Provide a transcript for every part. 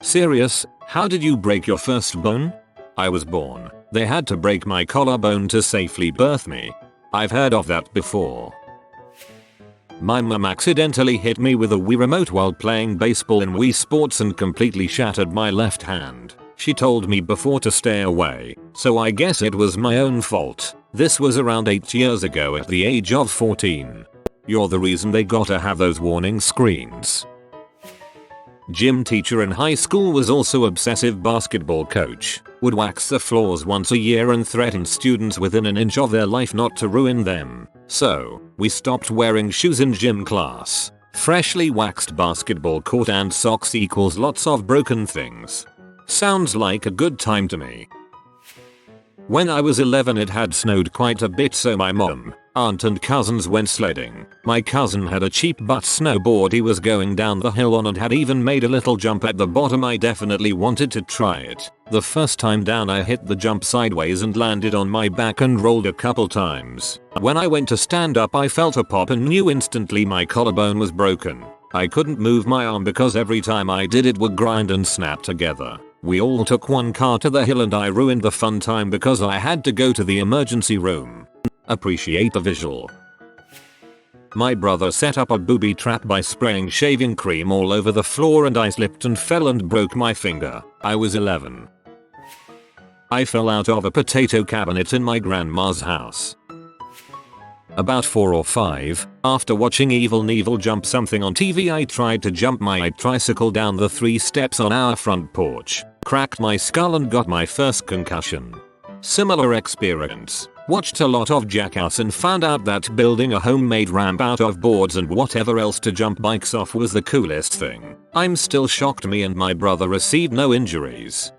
Serious? How did you break your first bone? I was born. They had to break my collarbone to safely birth me. I've heard of that before. My mum accidentally hit me with a Wii remote while playing baseball in Wii Sports and completely shattered my left hand. She told me before to stay away, so I guess it was my own fault. This was around 8 years ago at the age of 14. You're the reason they gotta have those warning screens. Gym teacher in high school was also obsessive basketball coach. Would wax the floors once a year and threaten students within an inch of their life not to ruin them. So, we stopped wearing shoes in gym class. Freshly waxed basketball court and socks equals lots of broken things. Sounds like a good time to me. When I was 11 it had snowed quite a bit, so my mom, aunt and cousins went sledding. My cousin had a cheap butt snowboard he was going down the hill on and had even made a little jump at the bottom. I definitely wanted to try it. The first time down I hit the jump sideways and landed on my back and rolled a couple times. When I went to stand up I felt a pop and knew instantly my collarbone was broken. I couldn't move my arm because every time I did it would grind and snap together. We all took one car to the hill and I ruined the fun time because I had to go to the emergency room. Appreciate the visual. My brother set up a booby trap by spraying shaving cream all over the floor and I slipped and fell and broke my finger. I was 11. I fell out of a potato cabinet in my grandma's house. About 4 or 5, after watching Evil Knievel jump something on TV, I tried to jump my tricycle down the 3 steps on our front porch, cracked my skull and got my first concussion. Similar experience. Watched a lot of Jackass and found out that building a homemade ramp out of boards and whatever else to jump bikes off was the coolest thing. I'm still shocked me and my brother received no injuries.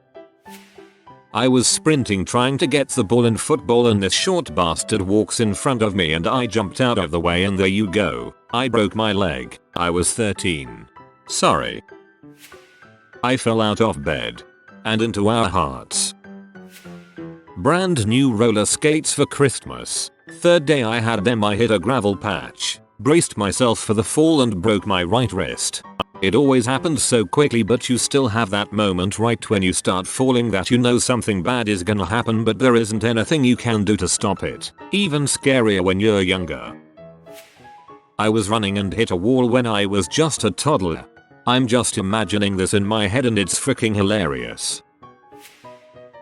I was sprinting trying to get the ball in football and this short bastard walks in front of me and I jumped out of the way and there you go. I broke my leg. I was 13. Sorry. I fell out of bed. And into our hearts. Brand new roller skates for Christmas. Third day I had them, I hit a gravel patch. Braced myself for the fall and broke my right wrist. It always happens so quickly, but you still have that moment right when you start falling that you know something bad is gonna happen but there isn't anything you can do to stop it. Even scarier when you're younger. I was running and hit a wall when I was just a toddler. I'm just imagining this in my head and it's freaking hilarious.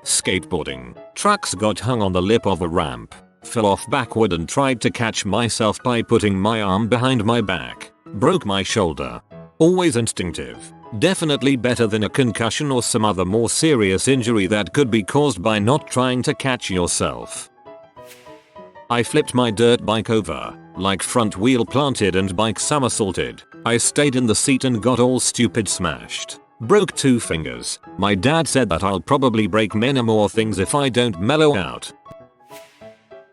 Skateboarding. Trucks got hung on the lip of a ramp. Fell off backward and tried to catch myself by putting my arm behind my back. Broke my shoulder. Always instinctive. Definitely better than a concussion or some other more serious injury that could be caused by not trying to catch yourself. I flipped my dirt bike over, like front wheel planted and bike somersaulted. I stayed in the seat and got all stupid smashed. Broke 2 fingers. My dad said that I'll probably break many more things if I don't mellow out.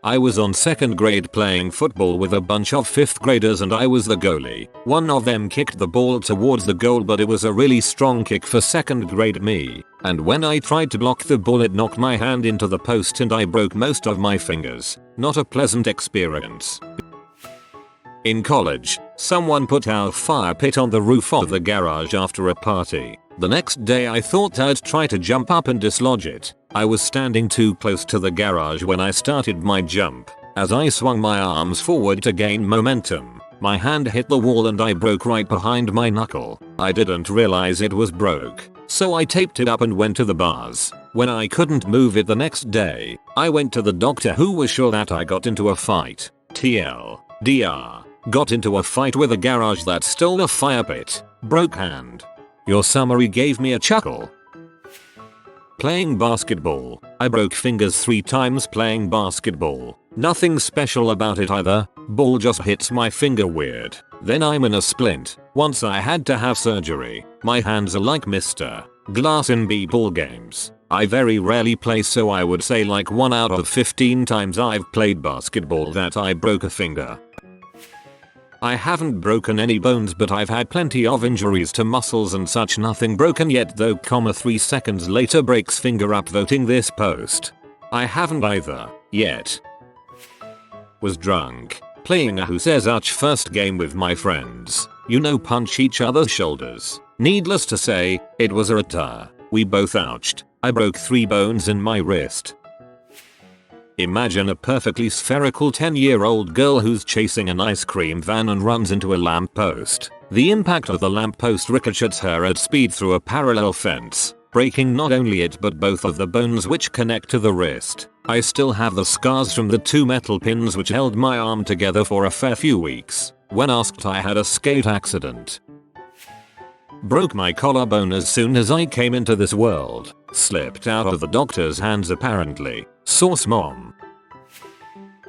I was on 2nd grade playing football with a bunch of 5th graders and I was the goalie. One of them kicked the ball towards the goal but it was a really strong kick for 2nd grade me. And when I tried to block the ball it knocked my hand into the post and I broke most of my fingers. Not a pleasant experience. In college, someone put our fire pit on the roof of the garage after a party. The next day I thought I'd try to jump up and dislodge it. I was standing too close to the garage when I started my jump. As I swung my arms forward to gain momentum, my hand hit the wall and I broke right behind my knuckle. I didn't realize it was broke, so I taped it up and went to the bars. When I couldn't move it the next day, I went to the doctor who was sure that I got into a fight. TLDR. Got into a fight with a garage that stole a fire pit. Broke hand. Your summary gave me a chuckle. Playing basketball. I broke fingers 3 times playing basketball. Nothing special about it either. Ball just hits my finger weird. Then I'm in a splint. Once I had to have surgery. My hands are like Mr. Glass in b-ball games. I very rarely play, so I would say like 1 out of 15 times I've played basketball that I broke a finger. I haven't broken any bones but I've had plenty of injuries to muscles and such. Nothing broken yet though, 3 seconds later breaks finger upvoting this post. I haven't either, yet. Was drunk. Playing a who says Uch first game with my friends. You know, punch each other's shoulders. Needless to say, it was a retire. We both ouched. I broke 3 bones in my wrist. Imagine a perfectly spherical 10-year-old girl who's chasing an ice cream van and runs into a lamppost. The impact of the lamppost ricochets her at speed through a parallel fence, breaking not only it but both of the bones which connect to the wrist. I still have the scars from the 2 metal pins which held my arm together for a fair few weeks. When asked, I had a skate accident. Broke my collarbone as soon as I came into this world. Slipped out of the doctor's hands apparently. Source mom.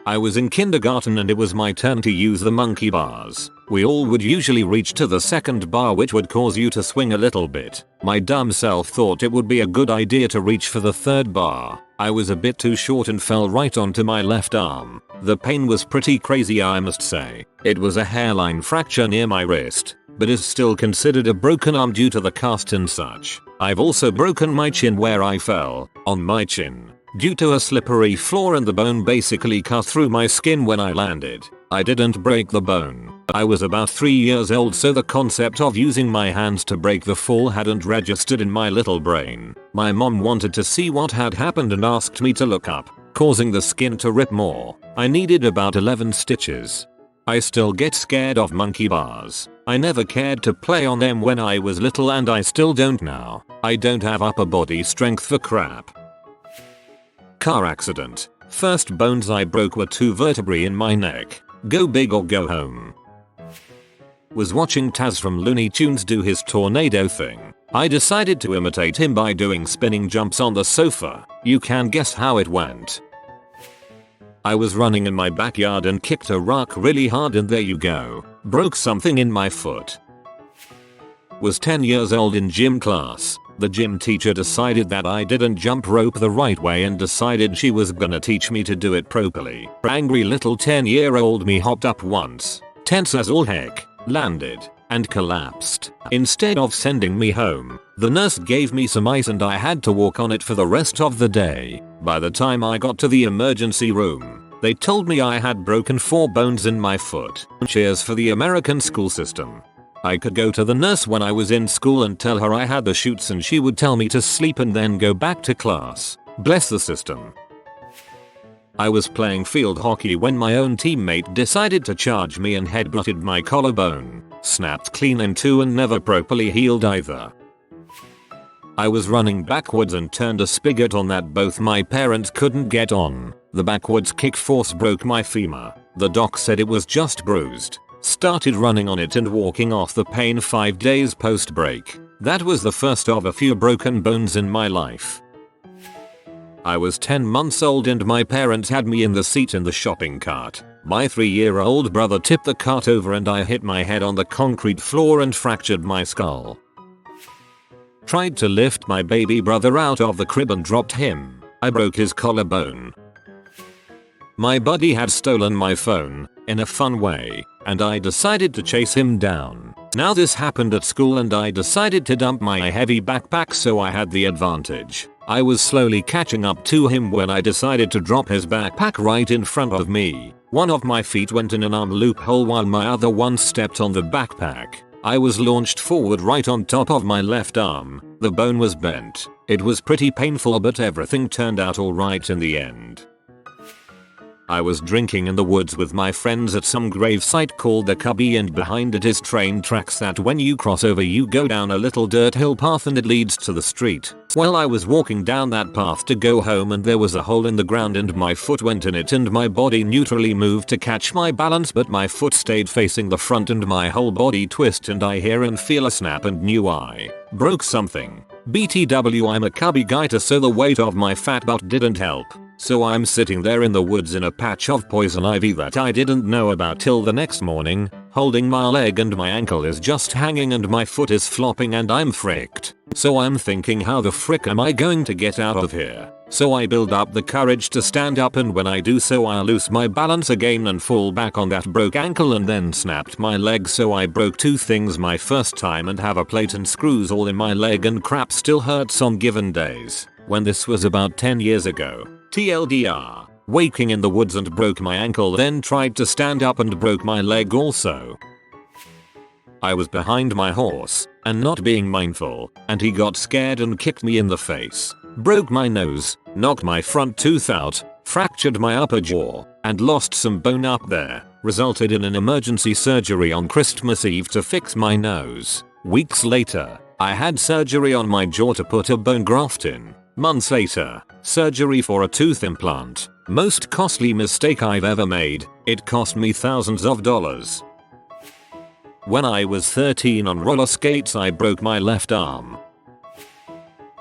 I was in kindergarten and it was my turn to use the monkey bars. We all would usually reach to the second bar, which would cause you to swing a little bit. My dumb self thought it would be a good idea to reach for the third bar. I was a bit too short and fell right onto my left arm. The pain was pretty crazy, I must say. It was a hairline fracture near my wrist, but is still considered a broken arm due to the cast and such. I've also broken my chin where I fell on my chin due to a slippery floor and the bone basically cut through my skin when I landed. I didn't break the bone. I was about 3 years old, so the concept of using my hands to break the fall hadn't registered in my little brain. My mom wanted to see what had happened and asked me to look up, causing the skin to rip more. I needed about 11 stitches. I still get scared of monkey bars. I never cared to play on them when I was little and I still don't now. I don't have upper body strength for crap. Car accident. First bones I broke were 2 vertebrae in my neck. Go big or go home. Was watching Taz from Looney Tunes do his tornado thing. I decided to imitate him by doing spinning jumps on the sofa. You can guess how it went. I was running in my backyard and kicked a rock really hard and there you go. Broke something in my foot. Was 10 years old in gym class. The gym teacher decided that I didn't jump rope the right way and decided she was gonna teach me to do it properly. Angry little 10-year-old me hopped up once, tense as all heck, landed, and collapsed. Instead of sending me home, the nurse gave me some ice and I had to walk on it for the rest of the day. By the time I got to the emergency room, they told me I had broken 4 bones in my foot. Cheers for the American school system. I could go to the nurse when I was in school and tell her I had the shoots and she would tell me to sleep and then go back to class. Bless the system. I was playing field hockey when my own teammate decided to charge me and headbutted my collarbone. Snapped clean in 2 and never properly healed either. I was running backwards and turned a spigot on that both my parents couldn't get on. The backwards kick force broke my femur. The doc said it was just bruised. Started running on it and walking off the pain 5 days post break. That was the first of a few broken bones in my life. I was 10 months old and my parents had me in the seat in the shopping cart. My 3-year-old brother tipped the cart over and I hit my head on the concrete floor and fractured my skull. Tried to lift my baby brother out of the crib and dropped him. I broke his collarbone. My buddy had stolen my phone, in a fun way, and I decided to chase him down. Now this happened at school and I decided to dump my heavy backpack so I had the advantage. I was slowly catching up to him when I decided to drop his backpack right in front of me. One of my feet went in an arm loophole while my other one stepped on the backpack. I was launched forward right on top of my left arm. The bone was bent. It was pretty painful but everything turned out alright in the end. I was drinking in the woods with my friends at some gravesite called the Cubby and behind it is train tracks that when you cross over you go down a little dirt hill path and it leads to the street. Well, I was walking down that path to go home and there was a hole in the ground and my foot went in it and my body neutrally moved to catch my balance but my foot stayed facing the front and my whole body twist and I hear and feel a snap and knew I broke something. BTW, I'm a cubby guiter so the weight of my fat butt didn't help. So I'm sitting there in the woods in a patch of poison ivy that I didn't know about till the next morning, holding my leg and my ankle is just hanging and my foot is flopping and I'm fricked. So I'm thinking, how the frick am I going to get out of here? So I build up the courage to stand up and when I do so I lose my balance again and fall back on that broke ankle and then snapped my leg so I broke 2 things my first time and have a plate and screws all in my leg and crap still hurts on given days. When this was about 10 years ago. TLDR, waking in the woods and broke my ankle then tried to stand up and broke my leg also. I was behind my horse, and not being mindful, and he got scared and kicked me in the face, broke my nose, knocked my front tooth out, fractured my upper jaw, and lost some bone up there, resulted in an emergency surgery on Christmas Eve to fix my nose. Weeks later, I had surgery on my jaw to put a bone graft in. Months later, surgery for a tooth implant. Most costly mistake I've ever made. It cost me thousands of dollars. When I was 13 on roller skates, I broke my left arm.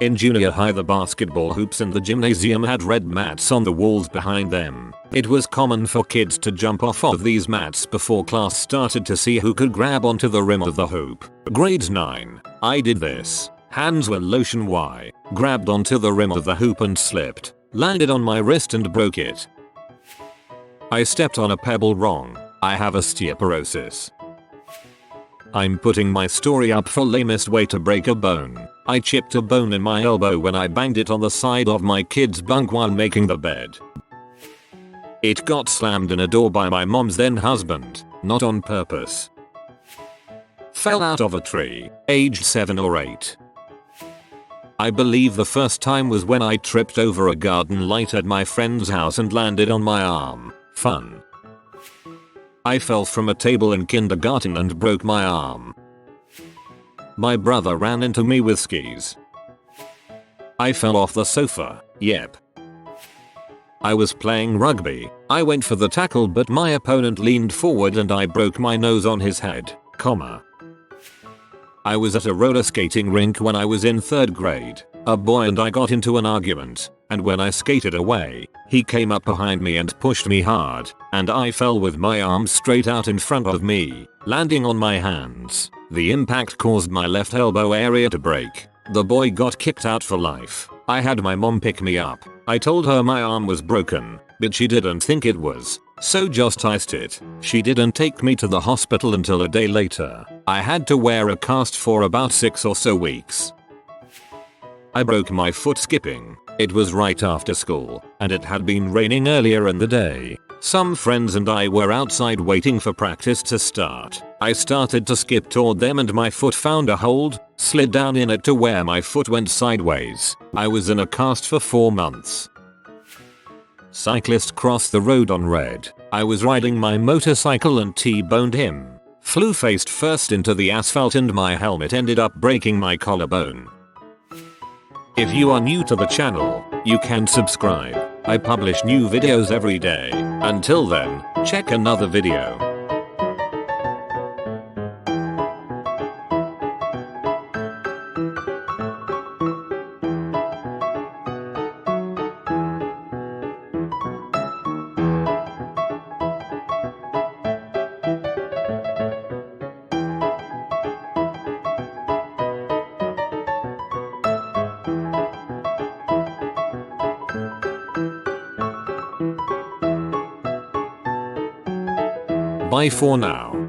In junior high, the basketball hoops in the gymnasium had red mats on the walls behind them. It was common for kids to jump off of these mats before class started to see who could grab onto the rim of the hoop. Grade 9. I did this. Hands were lotion Y. Grabbed onto the rim of the hoop and slipped. Landed on my wrist and broke it. I stepped on a pebble wrong. I have osteoporosis. I'm putting my story up for lamest way to break a bone. I chipped a bone in my elbow when I banged it on the side of my kid's bunk while making the bed. It got slammed in a door by my mom's then husband, not on purpose. Fell out of a tree, aged 7 or 8. I believe the first time was when I tripped over a garden light at my friend's house and landed on my arm. Fun. I fell from a table in kindergarten and broke my arm. My brother ran into me with skis. I fell off the sofa. Yep. I was playing rugby. I went for the tackle but my opponent leaned forward and I broke my nose on his head, I was at a roller skating rink when I was in 3rd grade. A boy and I got into an argument, and when I skated away, he came up behind me and pushed me hard, and I fell with my arms straight out in front of me, landing on my hands. The impact caused my left elbow area to break. The boy got kicked out for life. I had my mom pick me up. I told her my arm was broken, but she didn't think it was, so just iced it. She didn't take me to the hospital until a day later. I had to wear a cast for about 6 or so weeks. I broke my foot skipping. It was right after school, and it had been raining earlier in the day. Some friends and I were outside waiting for practice to start. I started to skip toward them and my foot found a hold, slid down in it to where my foot went sideways. I was in a cast for 4 months. Cyclist crossed the road on red. I was riding my motorcycle and T-boned him. Flew faced first into the asphalt and my helmet ended up breaking my collarbone. If you are new to the channel, you can subscribe. I publish new videos every day. Until then, check another video. Bye for now.